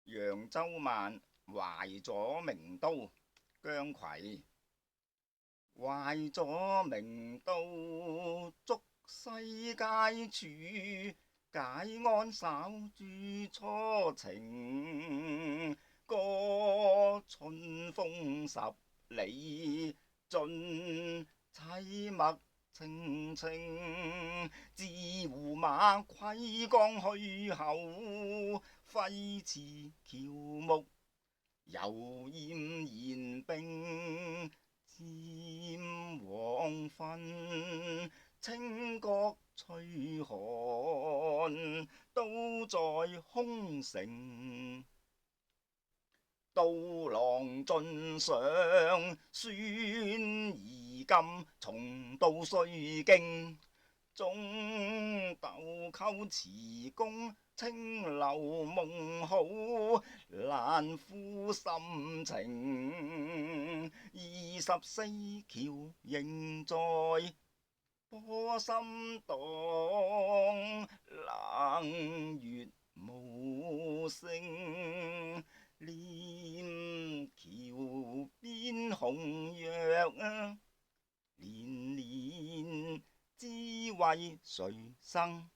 揚州慢，懷咗名都姜夔。懷咗名都，觸世界處，解鞍稍駐初情。過春風十里，盡凄脈澄澄。自胡馬窺江去後，揮斥喬木，猶厭言兵。漸黃昏，清角吹寒，都在空城。刀郎盡上，孫兒今，重蹈衰經。縱豆蔻詞工，青樓夢好，難撫心情。24橋仍在波心盪，冷月無聲。念橋邊紅藥，年年知為誰生？